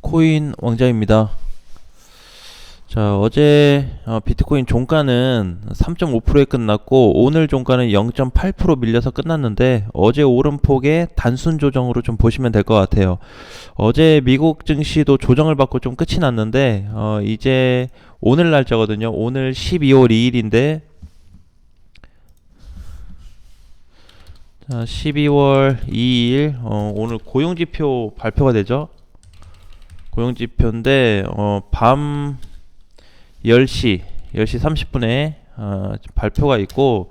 코인 왕자입니다. 자, 어제 비트코인 종가는 3.5%에 끝났고 오늘 종가는 0.8% 밀려서 끝났는데 어제 오름폭의 단순 조정으로 좀 보시면 될 것 같아요. 어제 미국 증시도 조정을 받고 좀 끝이 났는데 이제 오늘 날짜거든요. 오늘 12월 2일인데 자, 12월 2일 오늘 고용지표 발표가 되죠. 고용지표인데 밤 10시 30분에 발표가 있고,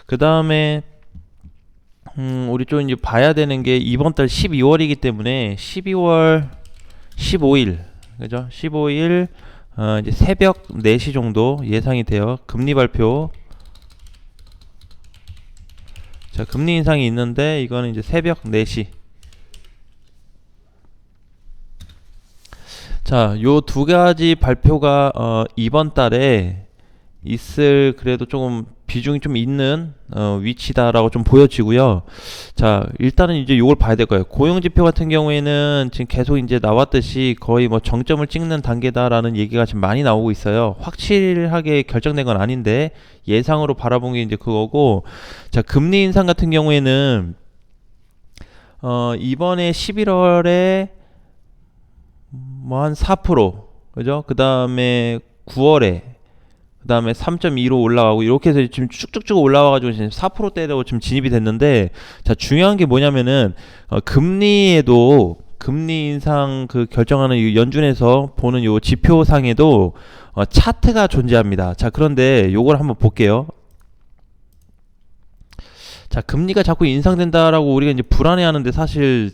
그 다음에 우리 좀 이제 봐야 되는 게 이번 달 12월이기 때문에 12월 15일 그죠? 15일 이제 새벽 4시 정도 예상이 돼요. 금리 발표. 자, 금리 인상이 있는데 이거는 이제 새벽 4시. 자, 요 두 가지 발표가 이번 달에 있을 그래도 조금 비중이 좀 있는 위치다라고 좀 보여지고요. 자, 일단은 이제 요걸 봐야 될 거예요. 고용지표 같은 경우에는 지금 계속 이제 나왔듯이 거의 뭐 정점을 찍는 단계다라는 얘기가 지금 많이 나오고 있어요. 확실하게 결정된 건 아닌데 예상으로 바라본 게 이제 그거고, 자, 금리 인상 같은 경우에는 이번에 11월에 뭐 한 4%, 그죠? 그 다음에 9월에 그 다음에 3.2로 올라가고 이렇게 해서 지금 쭉쭉쭉 올라와가지고 지금 4%대로 지금 진입이 됐는데, 자, 중요한 게 뭐냐면은 금리에도 금리 인상 그 결정하는 이 연준에서 보는 요 지표상에도 차트가 존재합니다. 자, 그런데 요걸 한번 볼게요. 자, 금리가 자꾸 인상된다라고 우리가 이제 불안해하는데 사실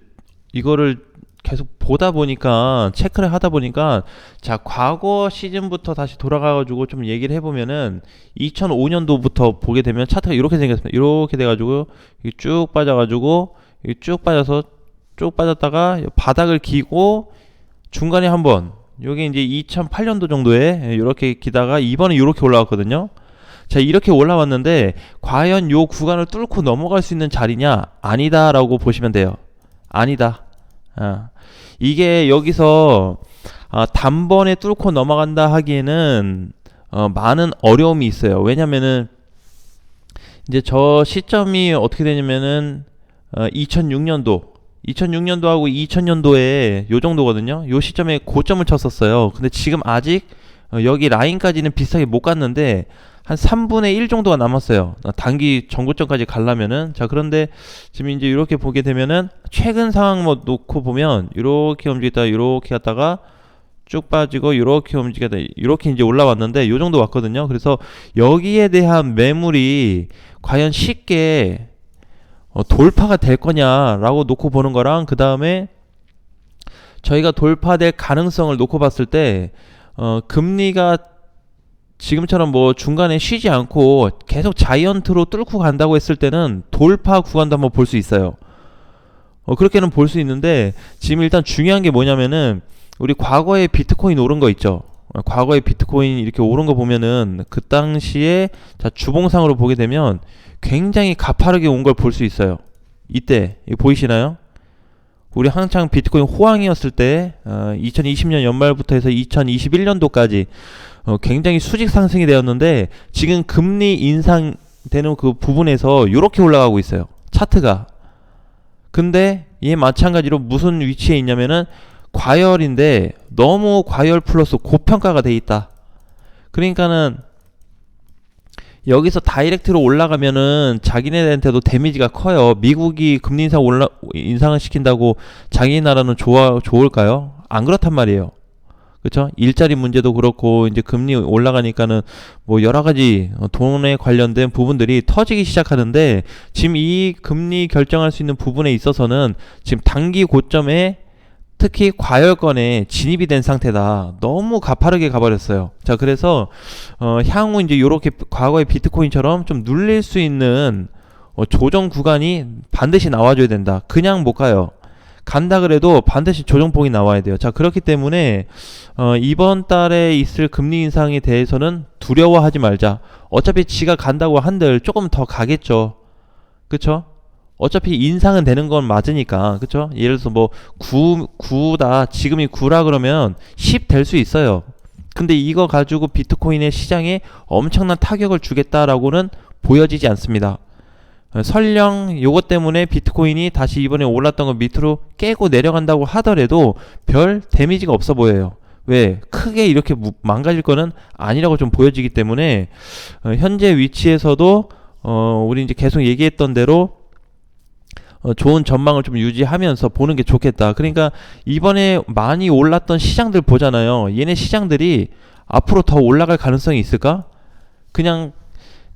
이거를 계속 보다 보니까, 체크를 하다 보니까, 자, 과거 시즌부터 다시 돌아가가지고 좀 얘기를 해보면은 2005년도부터 보게 되면 차트가 이렇게 생겼습니다. 이렇게 돼가지고 쭉 빠져가지고 쭉 빠져서 쭉 빠졌다가 바닥을 기고 중간에 한번 여기 이제 2008년도 정도에 이렇게 기다가 이번에 이렇게 올라왔거든요. 자, 이렇게 올라왔는데 과연 요 구간을 뚫고 넘어갈 수 있는 자리냐? 아니다라고 보시면 돼요. 아니다. 이게 여기서 단번에 뚫고 넘어간다 하기에는 많은 어려움이 있어요. 왜냐면은 이제 저 시점이 어떻게 되냐면은 2006년도하고 2000년도에 요 정도거든요. 요 시점에 고점을 쳤었어요. 근데 지금 아직 여기 라인까지는 비슷하게 못 갔는데 한 3분의 1 정도가 남았어요. 단기 전고점까지 가려면은. 자, 그런데 지금 이제 이렇게 보게 되면은 최근 상황 뭐 놓고 보면 이렇게 움직였다가 이렇게 갔다가 쭉 빠지고 이렇게 움직였다 이렇게 이제 올라왔는데 요 정도 왔거든요. 그래서 여기에 대한 매물이 과연 쉽게 돌파가 될 거냐라고 놓고 보는 거랑, 그 다음에 저희가 돌파될 가능성을 놓고 봤을 때 금리가 지금처럼 뭐 중간에 쉬지 않고 계속 자이언트로 뚫고 간다고 했을 때는 돌파 구간도 한번 볼 수 있어요. 그렇게는 볼 수 있는데, 지금 일단 중요한 게 뭐냐면은 우리 과거에 비트코인 오른 거 있죠. 과거에 비트코인 이렇게 오른 거 보면은 그 당시에, 자, 주봉상으로 보게 되면 굉장히 가파르게 온 걸 볼 수 있어요. 이때 이거 보이시나요? 우리 한창 비트코인 호황이었을 때 2020년 연말부터 해서 2021년도까지 굉장히 수직 상승이 되었는데, 지금 금리 인상되는 그 부분에서 이렇게 올라가고 있어요, 차트가. 근데 얘 마찬가지로 무슨 위치에 있냐면은 과열인데 너무 과열 플러스 고평가가 돼 있다. 그러니까는 여기서 다이렉트로 올라가면은 자기네한테도 데미지가 커요. 미국이 금리 인상을 시킨다고 자기 나라는 좋을까요? 안 그렇단 말이에요. 그렇죠? 일자리 문제도 그렇고 이제 금리 올라가니까는 뭐 여러 가지 돈에 관련된 부분들이 터지기 시작하는데, 지금 이 금리 결정할 수 있는 부분에 있어서는 지금 단기 고점에 특히 과열권에 진입이 된 상태다. 너무 가파르게 가버렸어요. 자, 그래서 향후 이제 요렇게 과거의 비트코인처럼 좀 눌릴 수 있는 조정 구간이 반드시 나와줘야 된다. 그냥 못 가요. 간다 그래도 반드시 조정폭이 나와야 돼요. 자, 그렇기 때문에 이번 달에 있을 금리 인상에 대해서는 두려워하지 말자. 어차피 지가 간다고 한들 조금 더 가겠죠. 그쵸? 어차피 인상은 되는 건 맞으니까, 그쵸? 예를 들어서 뭐 9다 지금이 9라 그러면 10 될 수 있어요. 근데 이거 가지고 비트코인의 시장에 엄청난 타격을 주겠다라고는 보여지지 않습니다. 설령 요것 때문에 비트코인이 다시 이번에 올랐던 거 밑으로 깨고 내려간다고 하더라도 별 데미지가 없어 보여요. 왜? 크게 이렇게 망가질 거는 아니라고 좀 보여지기 때문에 현재 위치에서도 우리 이제 계속 얘기했던 대로 좋은 전망을 좀 유지하면서 보는 게 좋겠다. 그러니까 이번에 많이 올랐던 시장들 보잖아요. 얘네 시장들이 앞으로 더 올라갈 가능성이 있을까? 그냥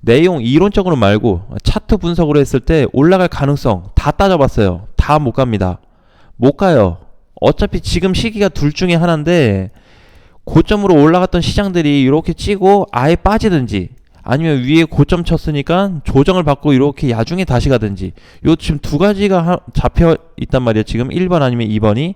내용 이론적으로 말고 차트 분석으로 했을 때 올라갈 가능성 다 따져봤어요. 다 못 갑니다. 못 가요. 어차피 지금 시기가 둘 중에 하나인데 고점으로 올라갔던 시장들이 이렇게 찌고 아예 빠지든지 아니면 위에 고점 쳤으니까 조정을 받고 이렇게 야중에 다시 가든지 요 지금 두 가지가 잡혀 있단 말이에요. 지금 1번 아니면 2번이.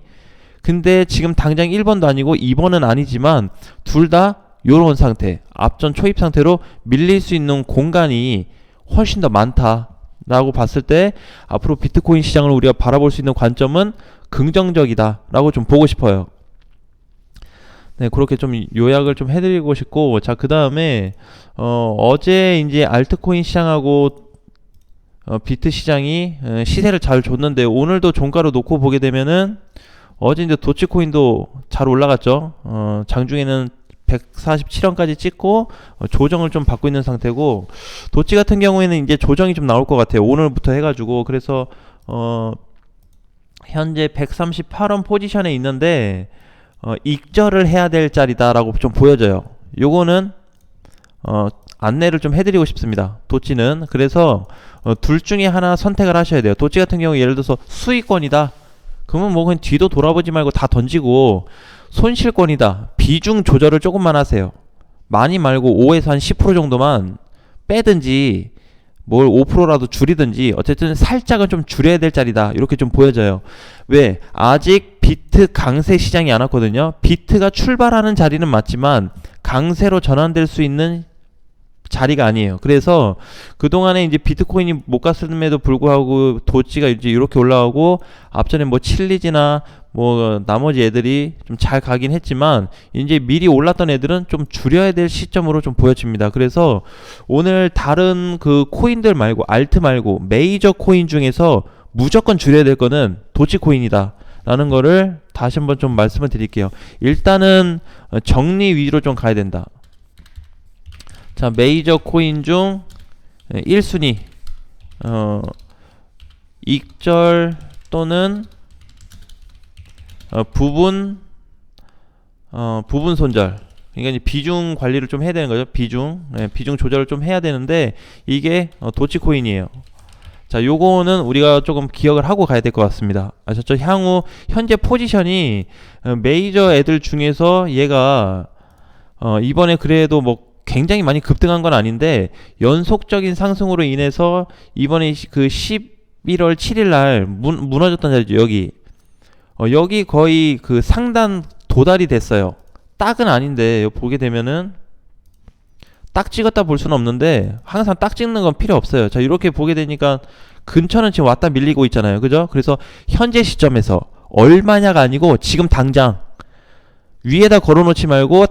근데 지금 당장 1번도 아니고 2번은 아니지만 둘 다 요런 상태, 앞전 초입 상태로 밀릴 수 있는 공간이 훨씬 더 많다라고 봤을 때 앞으로 비트코인 시장을 우리가 바라볼 수 있는 관점은 긍정적이다라고 좀 보고 싶어요. 네, 그렇게 좀 요약을 좀 해드리고 싶고, 자, 그 다음에 어제 이제 알트코인 시장하고 비트 시장이 시세를 잘 줬는데 오늘도 종가로 놓고 보게 되면은 어제 이제 도치코인도 잘 올라갔죠. 장중에는 147원까지 찍고 조정을 좀 받고 있는 상태고, 도치 같은 경우에는 이제 조정이 좀 나올 것 같아요. 오늘부터 해가지고. 그래서 현재 138원 포지션에 있는데 익절을 해야 될 자리다라고 좀 보여져요. 요거는 안내를 좀 해드리고 싶습니다. 도치는. 그래서 둘 중에 하나 선택을 하셔야 돼요. 도치 같은 경우 예를 들어서 수익권이다. 그러면 뭐 그냥 뒤도 돌아보지 말고 다 던지고, 손실권이다. 비중 조절을 조금만 하세요. 많이 말고 5에서 한 10% 정도만 빼든지 뭘 5%라도 줄이든지 어쨌든 살짝은 좀 줄여야 될 자리다. 이렇게 좀 보여져요. 왜? 아직 비트 강세 시장이 안 왔거든요. 비트가 출발하는 자리는 맞지만 강세로 전환될 수 있는 자리가 아니에요. 그래서 그동안에 이제 비트코인이 못 갔음에도 불구하고 도치가 이제 이렇게 올라가고, 앞전에 뭐 칠리지나 뭐 나머지 애들이 좀 잘 가긴 했지만 이제 미리 올랐던 애들은 좀 줄여야 될 시점으로 좀 보여집니다. 그래서 오늘 다른 그 코인들 말고, 알트 말고 메이저 코인 중에서 무조건 줄여야 될 거는 도치코인이다 라는 거를 다시 한번 좀 말씀을 드릴게요. 일단은 정리 위주로 좀 가야 된다. 자, 메이저 코인 중 1순위 익절 또는 부분 손절. 그러니까 이제 비중 관리를 좀 해야 되는 거죠. 비중 조절을 좀 해야 되는데 이게 도치코인이에요. 자, 요거는 우리가 조금 기억을 하고 가야 될 것 같습니다. 아셨죠? 향후 현재 포지션이 메이저 애들 중에서 얘가 이번에 그래도 뭐 굉장히 많이 급등한 건 아닌데 연속적인 상승으로 인해서 이번에 그 11월 7일 날 무너졌던 자리죠. 여기 거의 그 상단 도달이 됐어요. 딱은 아닌데 보게 되면은 딱 찍었다 볼 수는 없는데 항상 딱 찍는 건 필요 없어요. 자, 이렇게 보게 되니까 근처는 지금 왔다 밀리고 있잖아요. 그죠? 그래서 현재 시점에서 얼마냐가 아니고 지금 당장 위에다 걸어놓지 말고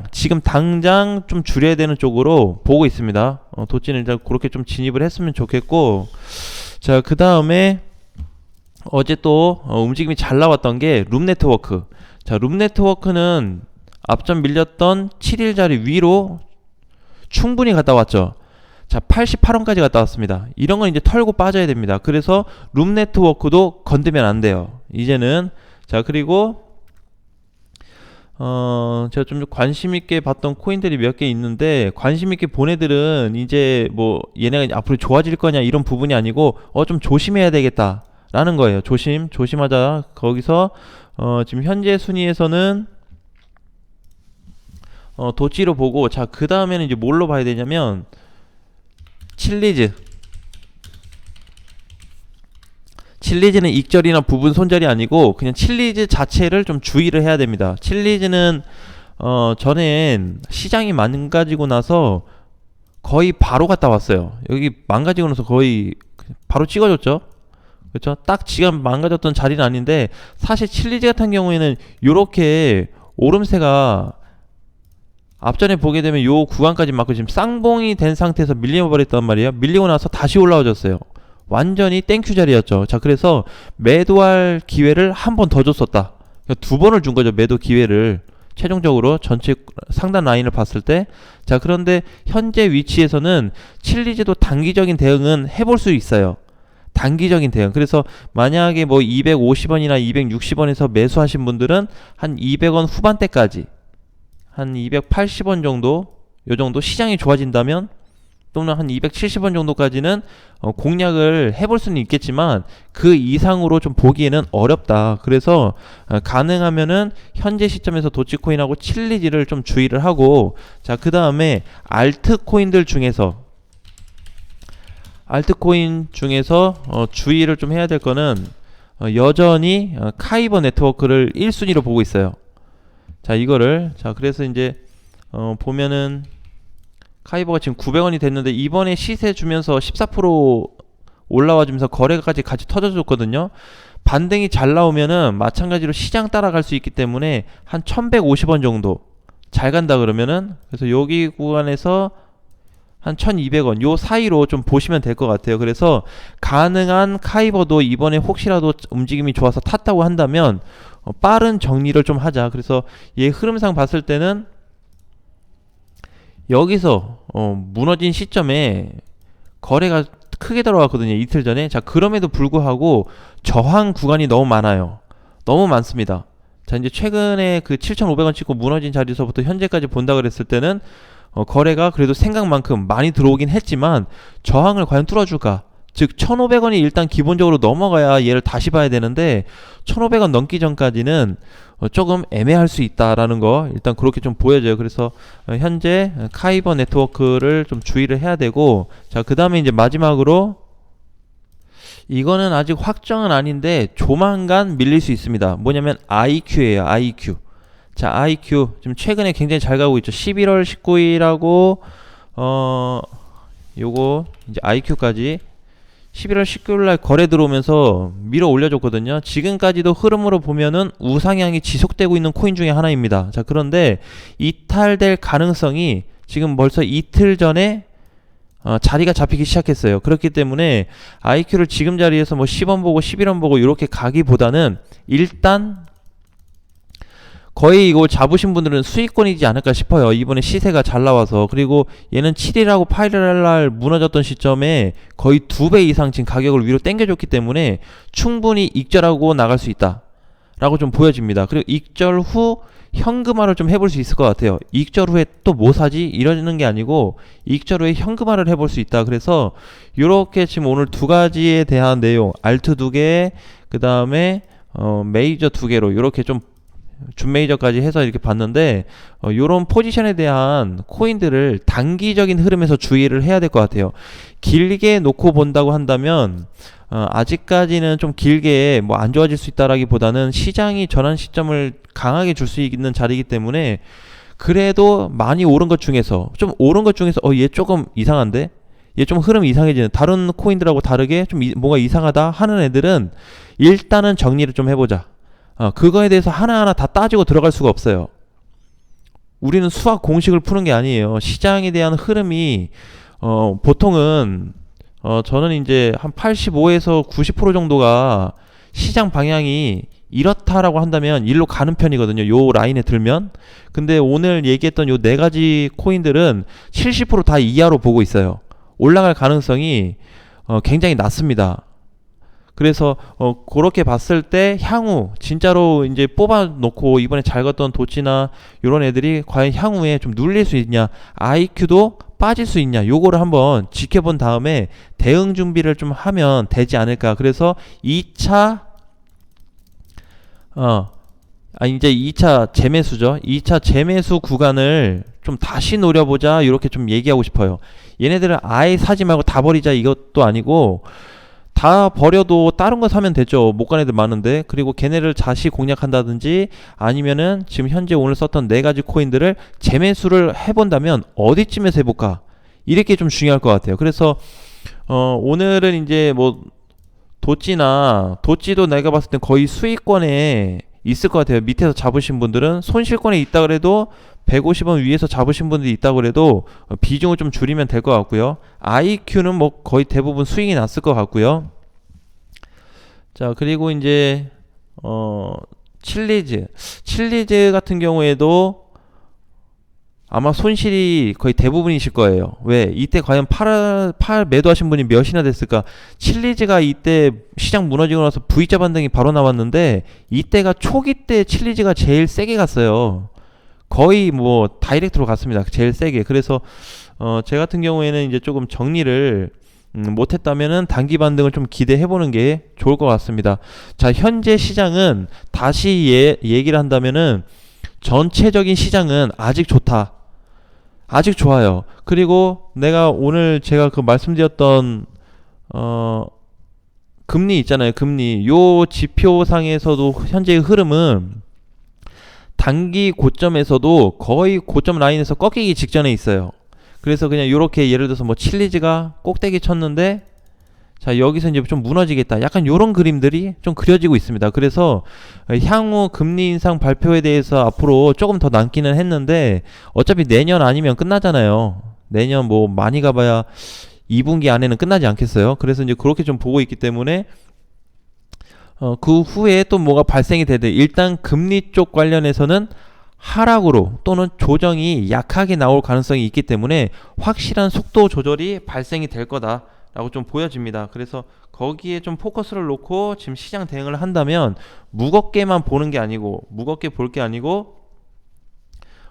지금 당장 좀 줄여야 되는 쪽으로 보고 있습니다. 도치는 일단 그렇게 좀 진입을 했으면 좋겠고, 자, 그 다음에 어제 또 움직임이 잘 나왔던 게 룸네트워크. 자, 룸네트워크는 앞전 밀렸던 7일짜리 위로 충분히 갔다 왔죠. 자, 88원까지 갔다 왔습니다. 이런 건 이제 털고 빠져야 됩니다. 그래서 룸네트워크도 건드면 안 돼요. 이제는. 자, 그리고 제가 좀 관심 있게 봤던 코인들이 몇 개 있는데, 관심 있게 본 애들은 이제 뭐 얘네가 앞으로 좋아질 거냐 이런 부분이 아니고 좀 조심해야 되겠다 라는 거예요. 조심하자. 거기서 지금 현재 순위에서는 도치로 보고, 자, 그 다음에는 이제 뭘로 봐야 되냐면 칠리즈는 익절이나 부분 손절이 아니고 그냥 칠리즈 자체를 좀 주의를 해야 됩니다. 칠리즈는 전엔 시장이 망가지고 나서 거의 바로 갔다 왔어요. 여기 망가지고 나서 거의 바로 찍어줬죠. 그렇죠? 딱 지가 망가졌던 자리는 아닌데 사실 칠리지 같은 경우에는 요렇게 오름세가 앞전에 보게 되면 요 구간까지 맞고 지금 쌍봉이 된 상태에서 밀려 버렸단 말이에요. 밀리고 나서 다시 올라와줬어요. 완전히 땡큐 자리였죠. 자, 그래서 매도할 기회를 한 번 더 줬었다. 그러니까 두 번을 준 거죠. 매도 기회를. 최종적으로 전체 상단 라인을 봤을 때. 자, 그런데 현재 위치에서는 칠리지도 단기적인 대응은 해볼 수 있어요. 단기적인 대응. 그래서 만약에 뭐 250원이나 260원에서 매수하신 분들은 한 200원 후반대까지, 한 280원 정도, 요 정도 시장이 좋아진다면, 또는 한 270원 정도까지는 공략을 해볼 수는 있겠지만 그 이상으로 좀 보기에는 어렵다. 그래서 가능하면은 현재 시점에서 도치코인하고 칠리지를 좀 주의를 하고, 자, 그 다음에 알트코인들 중에서 주의를 좀 해야 될 거는 여전히 카이버 네트워크를 1순위로 보고 있어요. 자, 이거를, 자, 그래서 이제 보면은 카이버가 지금 900원이 됐는데 이번에 시세 주면서 14% 올라와 주면서 거래가까지 같이 터져줬거든요. 반등이 잘 나오면은 마찬가지로 시장 따라갈 수 있기 때문에 한 1150원 정도 잘 간다 그러면은, 그래서 여기 구간에서 한 1200원 요 사이로 좀 보시면 될 것 같아요. 그래서 가능한 카이버도 이번에 혹시라도 움직임이 좋아서 탔다고 한다면 빠른 정리를 좀 하자. 그래서 얘 흐름상 봤을 때는 여기서 무너진 시점에 거래가 크게 들어왔거든요. 이틀 전에. 자, 그럼에도 불구하고 저항 구간이 너무 많아요. 너무 많습니다. 자, 이제 최근에 그 7,500원 찍고 무너진 자리에서부터 현재까지 본다 그랬을 때는 거래가 그래도 생각만큼 많이 들어오긴 했지만 저항을 과연 뚫어줄까? 즉 1,500원이 일단 기본적으로 넘어가야 얘를 다시 봐야 되는데 1,500원 넘기 전까지는 조금 애매할 수 있다라는 거 일단 그렇게 좀 보여져요. 그래서 현재 카이버 네트워크를 좀 주의를 해야 되고, 자, 그 다음에 이제 마지막으로 이거는 아직 확정은 아닌데 조만간 밀릴 수 있습니다. 뭐냐면 IQ예요. IQ. 자, IQ 지금 최근에 굉장히 잘 가고 있죠. 11월 19일하고 요거 이제 IQ까지 11월 19일날 거래 들어오면서 밀어 올려줬거든요. 지금까지도 흐름으로 보면은 우상향이 지속되고 있는 코인 중에 하나입니다. 자, 그런데 이탈될 가능성이 지금 벌써 이틀 전에 자리가 잡히기 시작했어요. 그렇기 때문에 IQ를 지금 자리에서 뭐 10원 보고 11원 보고 이렇게 가기보다는 일단 거의 이거 잡으신 분들은 수익권이지 않을까 싶어요. 이번에 시세가 잘 나와서. 그리고 얘는 7일하고 8일날 무너졌던 시점에 거의 2배 이상 지금 가격을 위로 당겨줬기 때문에 충분히 익절하고 나갈 수 있다 라고 좀 보여집니다. 그리고 익절 후 현금화를 좀 해볼 수 있을 것 같아요. 익절 후에 또 뭐 사지? 이러는 게 아니고 익절 후에 현금화를 해볼 수 있다. 그래서 이렇게 지금 오늘 두 가지에 대한 내용, 알트 2개, 그 다음에 메이저 2개로 이렇게 좀 준메이저까지 해서 이렇게 봤는데 요런 포지션에 대한 코인들을 단기적인 흐름에서 주의를 해야 될 것 같아요. 길게 놓고 본다고 한다면 아직까지는 좀 길게 뭐 안 좋아질 수 있다라기보다는 시장이 전환 시점을 강하게 줄 수 있는 자리이기 때문에 그래도 많이 오른 것 중에서 좀 오른 것 중에서 얘 조금 이상한데? 얘 좀 흐름이 이상해지는, 다른 코인들하고 다르게 좀 뭐가 이상하다 하는 애들은 일단은 정리를 좀 해보자. 그거에 대해서 하나하나 다 따지고 들어갈 수가 없어요. 우리는 수학 공식을 푸는 게 아니에요. 시장에 대한 흐름이 보통은 저는 이제 한 85에서 90% 정도가 시장 방향이 이렇다라고 한다면 일로 가는 편이거든요. 요 라인에 들면. 근데 오늘 얘기했던 요 네 가지 코인들은 70% 다 이하로 보고 있어요. 올라갈 가능성이 굉장히 낮습니다. 그래서 그렇게 봤을 때 향후 진짜로 이제 뽑아놓고 이번에 잘 갔던 도치나 이런 애들이 과연 향후에 좀 눌릴 수 있냐, IQ도 빠질 수 있냐, 요거를 한번 지켜본 다음에 대응 준비를 좀 하면 되지 않을까. 그래서 2차 이제 2차 재매수죠. 2차 재매수 구간을 좀 다시 노려보자, 이렇게 좀 얘기하고 싶어요. 얘네들은 아예 사지 말고 다 버리자 이것도 아니고, 다 버려도 다른 거 사면 되죠. 못 간 애들 많은데. 그리고 걔네를 다시 공략한다든지 아니면은 지금 현재 오늘 썼던 네 가지 코인들을 재매수를 해본다면 어디쯤에서 해볼까, 이렇게 좀 중요할 것 같아요. 그래서 오늘은 이제 뭐 도찌도 내가 봤을 땐 거의 수익권에 있을 것 같아요. 밑에서 잡으신 분들은 손실권에 있다 그래도 150원 위에서 잡으신 분들이 있다 그래도 비중을 좀 줄이면 될 것 같고요. IQ는 뭐 거의 대부분 수익이 났을 것 같고요. 자, 그리고 이제 칠리즈 같은 경우에도 아마 손실이 거의 대부분이실 거예요. 왜? 이때 과연 팔 매도하신 분이 몇이나 됐을까? 칠리즈가 이때 시장 무너지고 나서 V자 반등이 바로 나왔는데 이때가 초기 때 칠리즈가 제일 세게 갔어요. 거의 뭐 다이렉트로 갔습니다. 제일 세게. 그래서 제 같은 경우에는 이제 조금 정리를 못했다면은 단기 반등을 좀 기대해 보는 게 좋을 것 같습니다. 자, 현재 시장은 다시 얘기를 한다면은 전체적인 시장은 아직 좋다. 아직 좋아요. 그리고 내가 오늘 제가 그 말씀드렸던 금리 있잖아요. 금리. 요 지표상에서도 현재의 흐름은 단기 고점에서도 거의 고점 라인에서 꺾이기 직전에 있어요. 그래서 그냥 이렇게 예를 들어서 뭐 칠리즈가 꼭대기 쳤는데 자, 여기서 이제 좀 무너지겠다. 약간 요런 그림들이 좀 그려지고 있습니다. 그래서 향후 금리 인상 발표에 대해서 앞으로 조금 더 남기는 했는데 어차피 내년 아니면 끝나잖아요. 내년 뭐 많이 가봐야 2분기 안에는 끝나지 않겠어요. 그래서 이제 그렇게 좀 보고 있기 때문에 그 후에 또 뭐가 발생이 되되 일단 금리 쪽 관련해서는 하락으로 또는 조정이 약하게 나올 가능성이 있기 때문에 확실한 속도 조절이 발생이 될 거다 라고 좀 보여집니다. 그래서 거기에 좀 포커스를 놓고 지금 시장 대응을 한다면 무겁게만 보는 게 아니고 무겁게 볼 게 아니고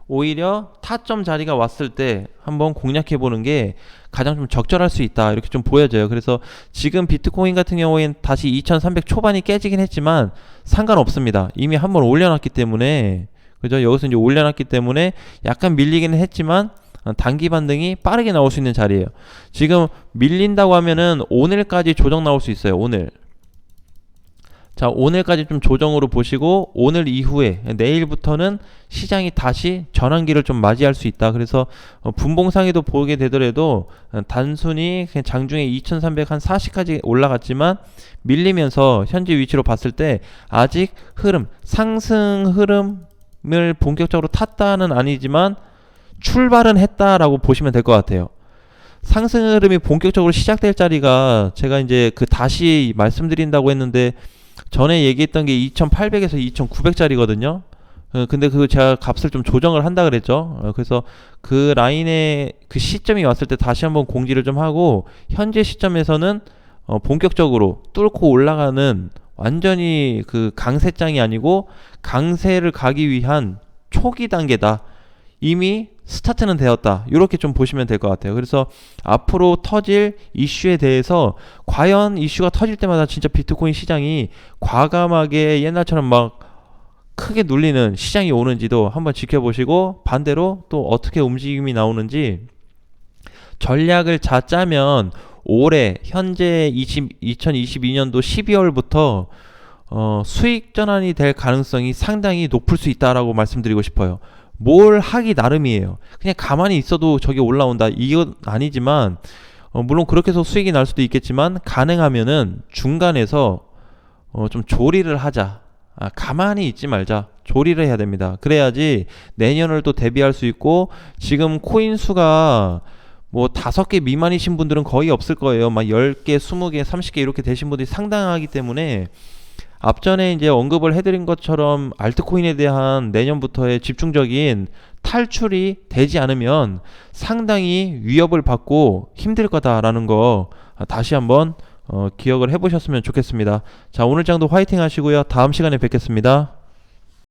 오히려 타점 자리가 왔을 때 한번 공략해 보는 게 가장 좀 적절할 수 있다 이렇게 좀 보여져요. 그래서 지금 비트코인 같은 경우에는 다시 2300 초반이 깨지긴 했지만 상관없습니다. 이미 한번 올려놨기 때문에 그죠? 여기서 이제 올려놨기 때문에 약간 밀리기는 했지만 단기 반등이 빠르게 나올 수 있는 자리예요. 지금 밀린다고 하면은 오늘까지 조정 나올 수 있어요. 오늘. 자, 오늘까지 좀 조정으로 보시고 오늘 이후에 내일부터는 시장이 다시 전환기를 좀 맞이할 수 있다. 그래서 분봉상에도 보게 되더라도 단순히 그냥 장중에 2300 한 40까지 올라갔지만 밀리면서 현재 위치로 봤을 때 아직 상승 흐름을 본격적으로 탔다는 아니지만 출발은 했다라고 보시면 될 것 같아요. 상승 흐름이 본격적으로 시작될 자리가 제가 이제 다시 말씀드린다고 했는데 전에 얘기했던 게 2800에서 2900짜리거든요. 근데 제가 값을 좀 조정을 한다 그랬죠. 그래서 그 라인에 그 시점이 왔을 때 다시 한번 공지를 좀 하고 현재 시점에서는 본격적으로 뚫고 올라가는 완전히 그 강세장이 아니고 강세를 가기 위한 초기 단계다. 이미 스타트는 되었다. 이렇게 좀 보시면 될 것 같아요. 그래서 앞으로 터질 이슈에 대해서 과연 이슈가 터질 때마다 진짜 비트코인 시장이 과감하게 옛날처럼 막 크게 눌리는 시장이 오는지도 한번 지켜보시고 반대로 또 어떻게 움직임이 나오는지 전략을 짜면 올해 현재 2022년도 12월부터 수익 전환이 될 가능성이 상당히 높을 수 있다라고 말씀드리고 싶어요. 뭘 하기 나름이에요. 그냥 가만히 있어도 저게 올라온다 이건 아니지만 물론 그렇게 해서 수익이 날 수도 있겠지만 가능하면은 중간에서 좀 조리를 하자. 가만히 있지 말자. 조리를 해야 됩니다. 그래야지 내년을 또 대비할 수 있고 지금 코인 수가 뭐 5개 미만이신 분들은 거의 없을 거예요. 막 10개, 20개, 30개 이렇게 되신 분들이 상당하기 때문에 앞전에 이제 언급을 해드린 것처럼 알트코인에 대한 내년부터의 집중적인 탈출이 되지 않으면 상당히 위협을 받고 힘들 거다라는 거 다시 한번 기억을 해보셨으면 좋겠습니다. 자, 오늘 장도 화이팅 하시고요. 다음 시간에 뵙겠습니다.